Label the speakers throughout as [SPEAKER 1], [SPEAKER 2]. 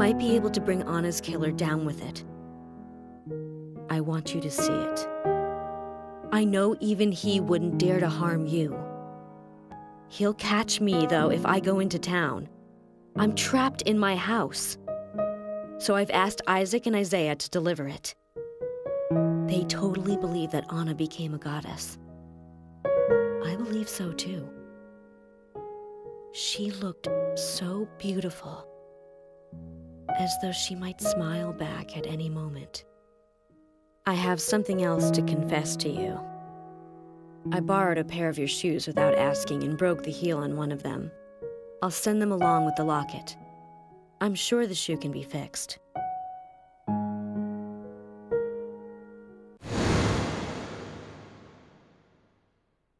[SPEAKER 1] might be able to bring Anna's killer down with it. I want you to see it. I know even he wouldn't dare to harm you. He'll catch me, though, if I go into town. I'm trapped in my house. So I've asked Isaac and Isaiah to deliver it. They totally believe that Anna became a goddess. I believe so, too. She looked so beautiful, as though she might smile back at any moment. I have something else to confess to you. I borrowed a pair of your shoes without asking and broke the heel on one of them. I'll send them along with the locket. I'm sure the shoe can be fixed.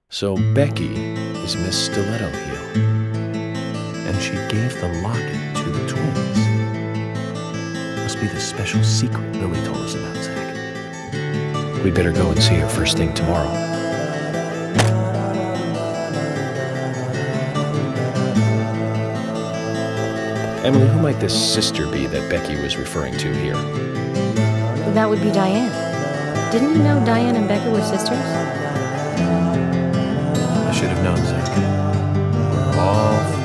[SPEAKER 2] So Becky is Miss Stiletto Heel, and she gave the locket to the twins. Must be the special secret Lily told us about, Zach. We'd better go and see her first thing tomorrow. Emily, who might this sister be that Becky was referring to here?
[SPEAKER 3] That would be Diane. Didn't you know Diane and Becca were sisters?
[SPEAKER 2] I should have known, Zach. We're all family.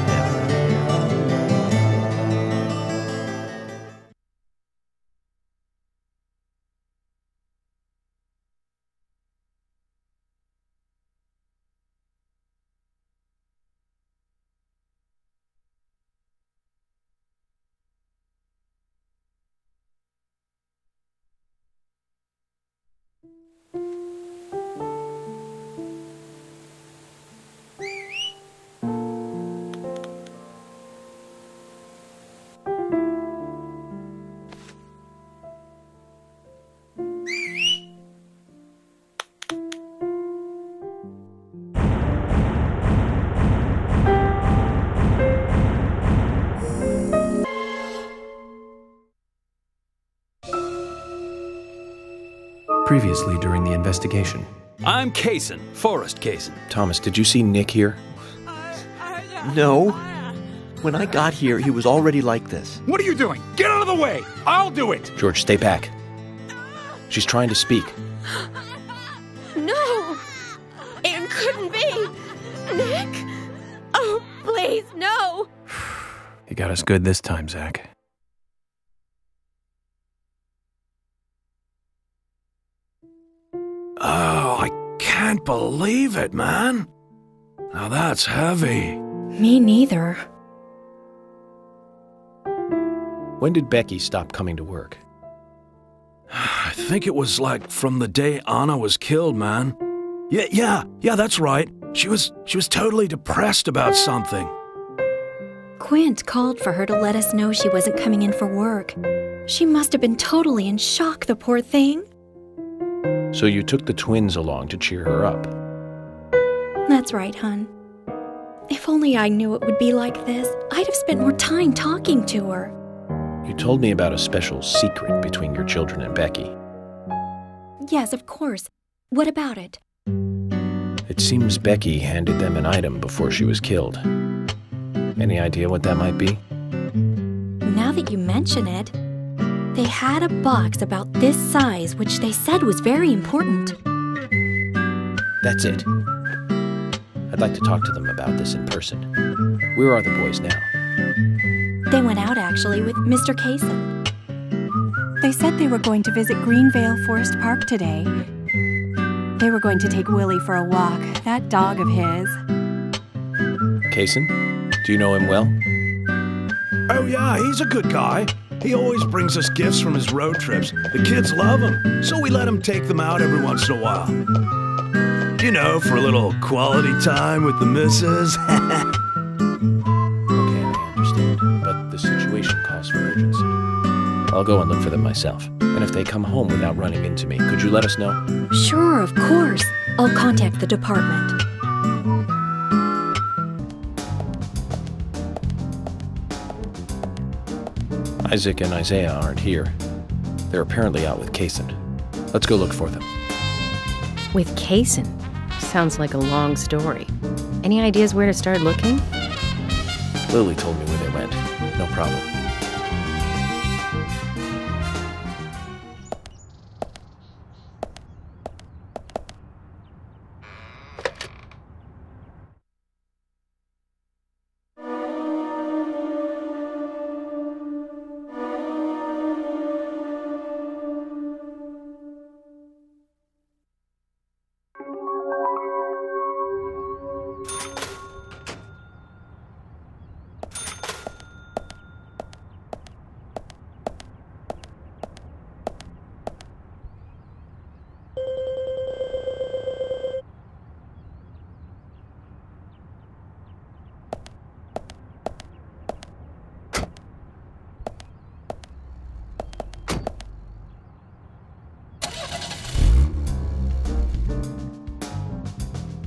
[SPEAKER 2] Previously during the investigation.
[SPEAKER 4] I'm Kaysen, Forrest Kaysen.
[SPEAKER 2] Thomas, did you see Nick here?
[SPEAKER 5] No. When I got here, he was already like this.
[SPEAKER 4] What are you doing? Get out of the way! I'll do it!
[SPEAKER 2] George, stay back. She's trying to speak.
[SPEAKER 1] No! It couldn't be! Nick! Oh, please, no!
[SPEAKER 2] You got us good this time, Zach.
[SPEAKER 4] Oh, I can't believe it, man. Now that's heavy.
[SPEAKER 3] Me neither.
[SPEAKER 2] When did Becky stop coming to work?
[SPEAKER 4] I think it was like from the day Anna was killed, man. Yeah, that's right. She was totally depressed about something.
[SPEAKER 3] Quint called for her to let us know she wasn't coming in for work. She must have been totally in shock, the poor thing.
[SPEAKER 2] So you took the twins along to cheer her up.
[SPEAKER 3] That's right, hon. If only I knew it would be like this, I'd have spent more time talking to her.
[SPEAKER 2] You told me about a special secret between your children and Becky.
[SPEAKER 3] Yes, of course. What about it?
[SPEAKER 2] It seems Becky handed them an item before she was killed. Any idea what that might be?
[SPEAKER 3] Now that you mention it, they had a box about this size, which they said was very important.
[SPEAKER 2] That's it. I'd like to talk to them about this in person. Where are the boys now?
[SPEAKER 3] They went out, actually, with Mr. Kaysen.
[SPEAKER 6] They said they were going to visit Greenvale Forest Park today. They were going to take Willie for a walk, that dog of his.
[SPEAKER 2] Kaysen? Do you know him well?
[SPEAKER 4] Oh yeah, he's a good guy. He always brings us gifts from his road trips. The kids love him, so we let him take them out every once in a while. You know, for a little quality time with the missus.
[SPEAKER 2] Okay, I understand, but the situation calls for urgency. I'll go and look for them myself. And if they come home without running into me, could you let us know?
[SPEAKER 3] Sure, of course. I'll contact the department.
[SPEAKER 2] Isaac and Isaiah aren't here. They're apparently out with Kaysen. Let's go look for them.
[SPEAKER 7] With Kaysen? Sounds like a long story. Any ideas where to start looking?
[SPEAKER 2] Lily told me where they went. No problem.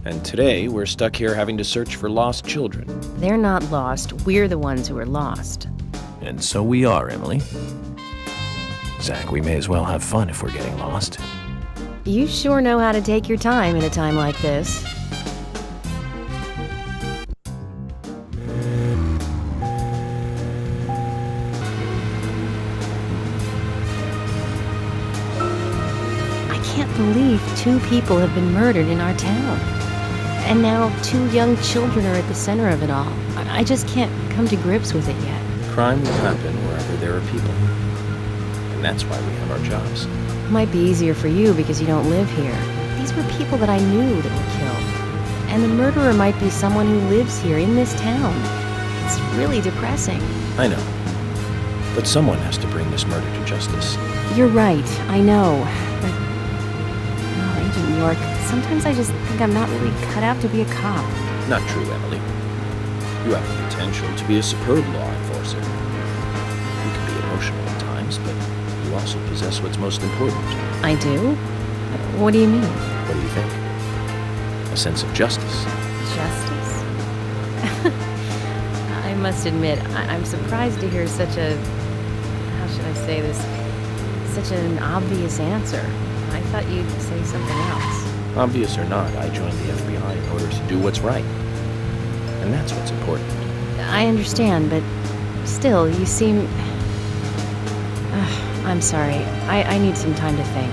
[SPEAKER 2] And today, we're stuck here having to search for lost children.
[SPEAKER 7] They're not lost. We're the ones who are lost.
[SPEAKER 2] And so we are, Emily. Zach, we may as well have fun if we're getting lost.
[SPEAKER 7] You sure know how to take your time in a time like this. I can't believe 2 people have been murdered in our town. And now 2 young children are at the center of it all. I just can't come to grips with it yet.
[SPEAKER 2] Crime will happen wherever there are people. And that's why we have our jobs.
[SPEAKER 7] Might be easier for you because you don't live here. These were people that I knew that were killed. And the murderer might be someone who lives here in this town. It's really depressing.
[SPEAKER 2] I know. But someone has to bring this murder to justice.
[SPEAKER 7] You're right, I know. But, oh, Agent York, sometimes I just think I'm not really cut out to be a cop.
[SPEAKER 2] Not true, Emily. You have the potential to be a superb law enforcer. You can be emotional at times, but you also possess what's most important.
[SPEAKER 7] I do? What do you mean?
[SPEAKER 2] What do you think? A sense of justice.
[SPEAKER 7] Justice? I must admit, I'm surprised to hear such a... how should I say this? Such an obvious answer. I thought you'd say something else.
[SPEAKER 2] Obvious or not, I joined the FBI in order to do what's right. And that's what's important.
[SPEAKER 7] I understand, but still, you seem... I'm sorry. I need some time to think.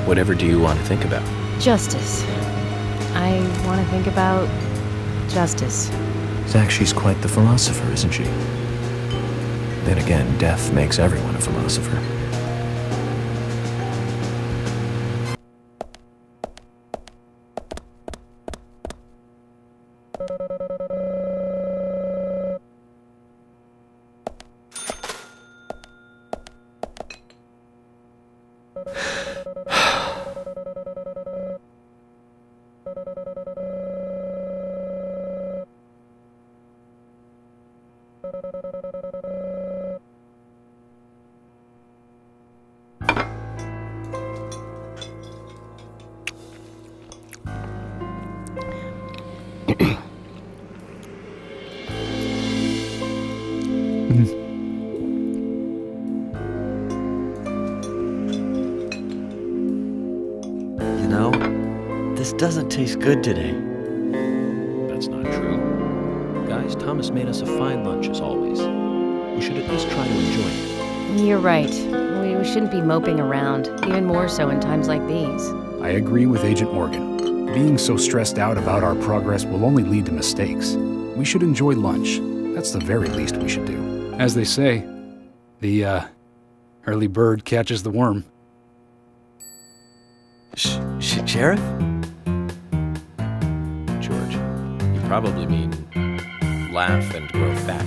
[SPEAKER 2] Whatever do you want to think about?
[SPEAKER 7] Justice. I want to think about justice.
[SPEAKER 2] Zach, she's quite the philosopher, isn't she? Then again, death makes everyone a philosopher.
[SPEAKER 5] This doesn't taste good today.
[SPEAKER 2] That's not true. Guys, Thomas made us a fine lunch as always. We should at least try to enjoy it.
[SPEAKER 7] You're right. We shouldn't be moping around, even more so in times like these.
[SPEAKER 8] I agree with Agent Morgan. Being so stressed out about our progress will only lead to mistakes. We should enjoy lunch. That's the very least we should do. As they say, the early bird catches the worm.
[SPEAKER 5] Sheriff?
[SPEAKER 2] George, you probably mean laugh and grow fat.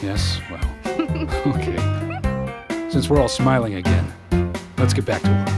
[SPEAKER 8] Yes, well, okay. Since we're all smiling again, let's get back to work.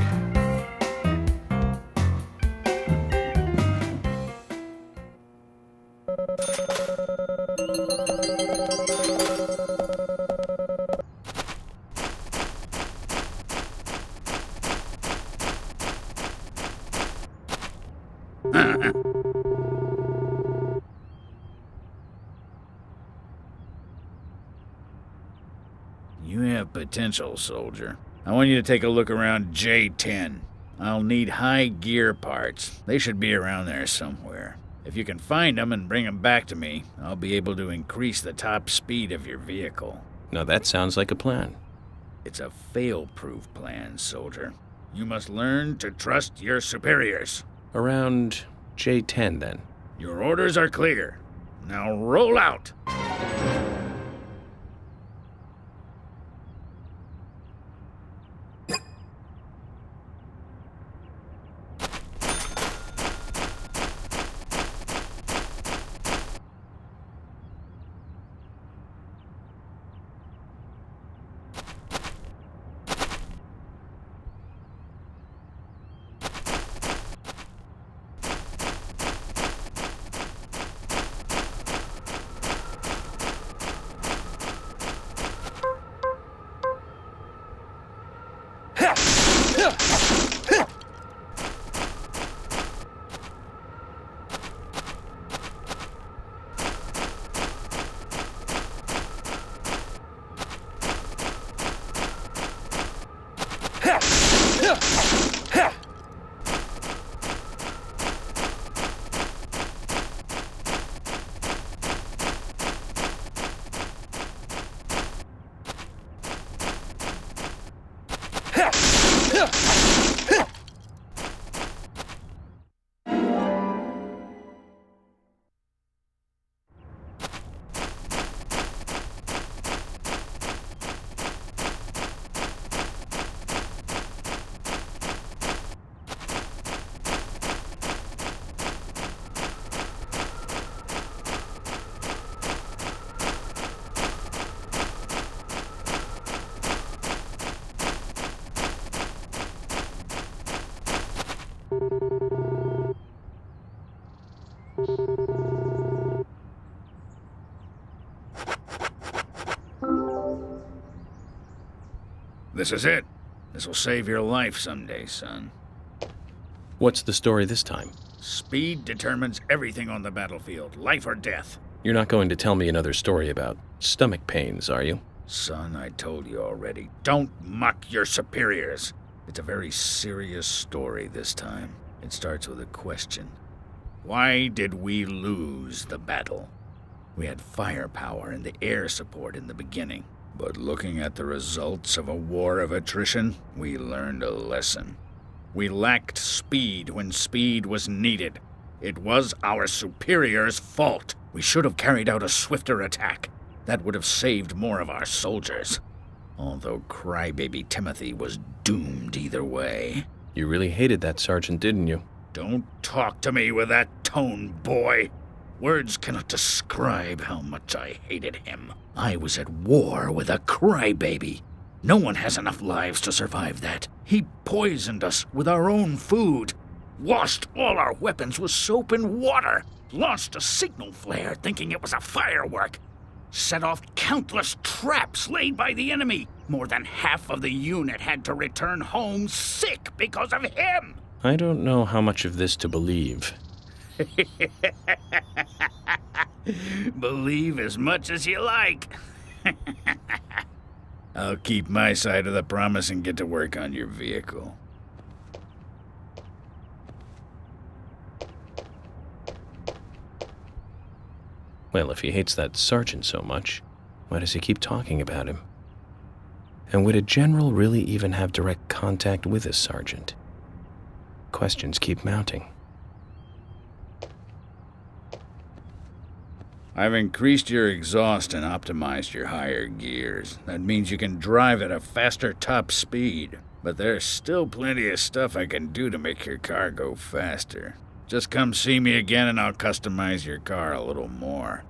[SPEAKER 4] You have potential, soldier. I want you to take a look around J10. I'll need high gear parts. They should be around there somewhere. If you can find them and bring them back to me, I'll be able to increase the top speed of your vehicle.
[SPEAKER 2] Now that sounds like a plan.
[SPEAKER 4] It's a fail-proof plan, soldier. You must learn to trust your superiors.
[SPEAKER 2] Around J10, then.
[SPEAKER 4] Your orders are clear. Now roll out!
[SPEAKER 9] This is it. This will save your life someday, son.
[SPEAKER 2] What's the story this time?
[SPEAKER 9] Speed determines everything on the battlefield, life or death.
[SPEAKER 2] You're not going to tell me another story about stomach pains, are you?
[SPEAKER 9] Son, I told you already. Don't muck your superiors. It's a very serious story this time. It starts with a question. Why did we lose the battle? We had firepower and the air support in the beginning. But looking at the results of a war of attrition, we learned a lesson. We lacked speed when speed was needed. It was our superiors' fault. We should have carried out a swifter attack. That would have saved more of our soldiers. Although crybaby Timothy was doomed either way.
[SPEAKER 2] You really hated that sergeant, didn't you?
[SPEAKER 9] Don't talk to me with that tone, boy. Words cannot describe how much I hated him. I was at war with a crybaby. No one has enough lives to survive that. He poisoned us with our own food, washed all our weapons with soap and water, launched a signal flare thinking it was a firework, set off countless traps laid by the enemy. More than half of the unit had to return home sick because of him.
[SPEAKER 2] I don't know how much of this to believe.
[SPEAKER 9] Believe as much as you like. I'll keep my side of the promise and get to work on your vehicle.
[SPEAKER 2] Well, if he hates that sergeant so much, why does he keep talking about him? And would a general really even have direct contact with a sergeant? Questions keep mounting.
[SPEAKER 9] I've increased your exhaust and optimized your higher gears. That means you can drive at a faster top speed. But there's still plenty of stuff I can do to make your car go faster. Just come see me again and I'll customize your car a little more.